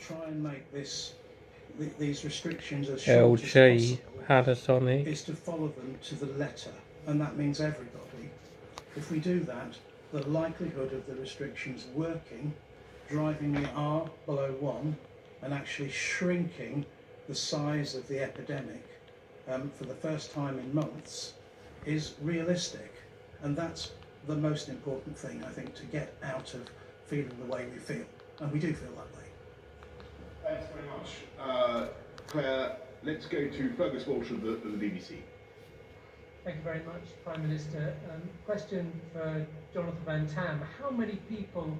try and make these restrictions as short as possible Panasonic. is to follow them to the letter, and that means everybody. If we do that, the likelihood of the restrictions working, driving the R below 1 and actually shrinking the size of the epidemic for the first time in months is realistic. And that's the most important thing, I think, to get out of feeling the way we feel. And we do feel that way. Thanks very much. Claire, let's go to Fergus Walsh of the BBC. Thank you very much, Prime Minister. Question for Jonathan Van Tam. How many people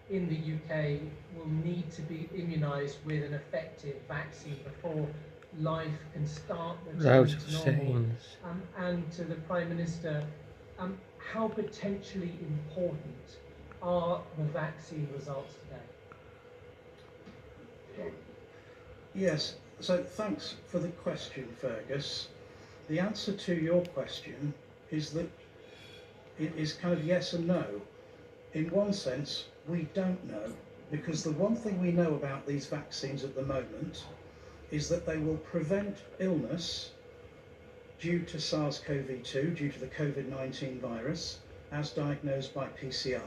in the UK will need to be immunised with an effective vaccine before life can start returning to normal? And to the Prime Minister, how potentially important are the vaccine results today? Yes, so thanks for the question, Fergus. The answer to your question is that it is kind of yes and no. In one sense, we don't know, because the one thing we know about these vaccines at the moment is that they will prevent illness due to SARS-CoV-2, due to the COVID-19 virus, as diagnosed by PCR.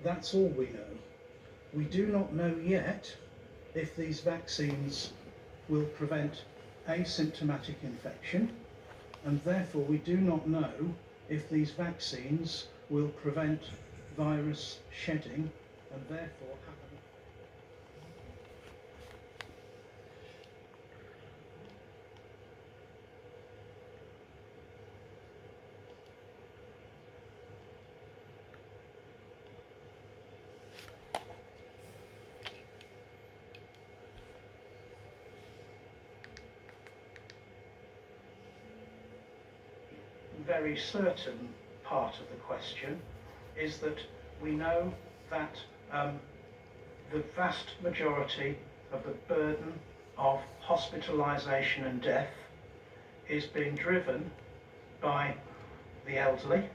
That's all we know. We do not know yet if these vaccines will prevent asymptomatic infection, and therefore we do not know if these vaccines will prevent virus shedding and therefore happen. Very certain part of the question is that we know that the vast majority of the burden of hospitalisation and death is being driven by the elderly,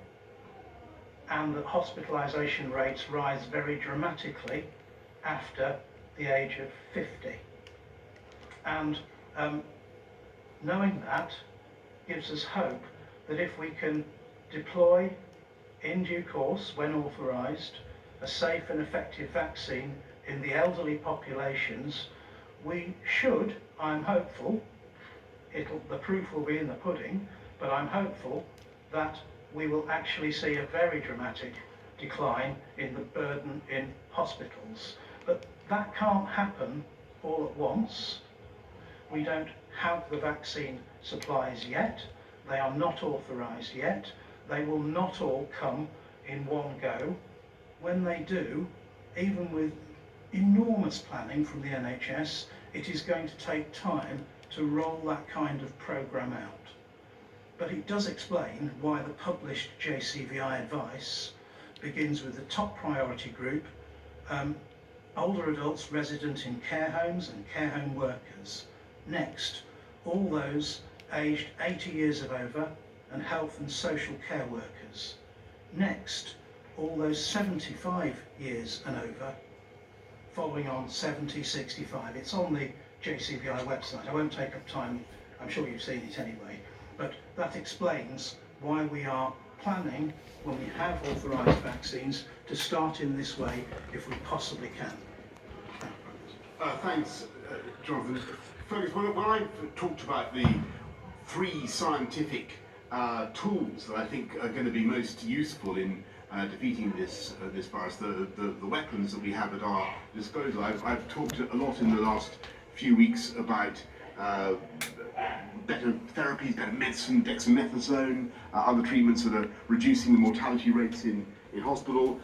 and that hospitalisation rates rise very dramatically after the age of 50. And knowing that gives us hope that if we can deploy in due course, when authorised, a safe and effective vaccine in the elderly populations, we should, I'm hopeful, the proof will be in the pudding, but I'm hopeful that we will actually see a very dramatic decline in the burden in hospitals. But that can't happen all at once. We don't have the vaccine supplies yet. They are not authorised yet. They will not all come in one go. When they do, even with enormous planning from the NHS, it is going to take time to roll that kind of programme out. But it does explain why the published JCVI advice begins with the top priority group, older adults resident in care homes and care home workers. Next, all those aged 80 years and over and health and social care workers. Next, all those 75 years and over, following on 70, 65. It's on the JCVI website. I won't take up time, I'm sure you've seen it anyway, but that explains why we are planning, when we have authorised vaccines, to start in this way if we possibly can. Thanks, Jonathan. Fergus, when I've talked about the 3 scientific tools that I think are going to be most useful in defeating this virus, the weapons that we have at our disposal. I've talked a lot in the last few weeks about better therapies, better medicine, dexamethasone, other treatments that are reducing the mortality rates in hospital.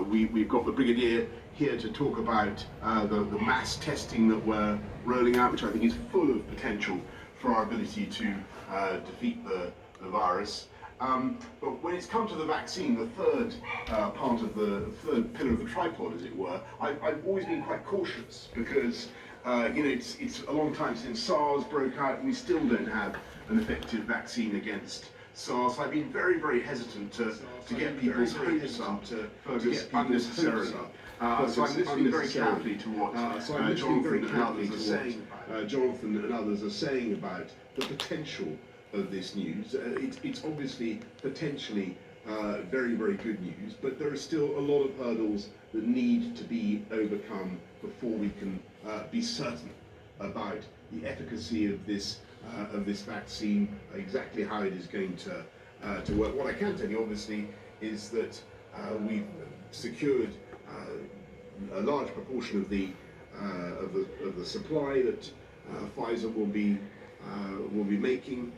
We've got the Brigadier here to talk about the mass testing that we're rolling out, which I think is full of potential for our ability to defeat the virus. But when it's come to the vaccine, the third part of the third pillar of the tripod, as it were, I've always been quite cautious because you know, it's a long time since SARS broke out and we still don't have an effective vaccine against SARS. So I've been very, very hesitant to get people's hopes up, Fergus, unnecessarily. So I'm listening very carefully to what Jonathan and others are saying about the potential of this news. It's obviously potentially very, very good news, but there are still a lot of hurdles that need to be overcome before we can be certain about the efficacy of this vaccine, exactly how it is going to work. What I can tell you, obviously, is that we've secured a large proportion of the supply that Pfizer will be making.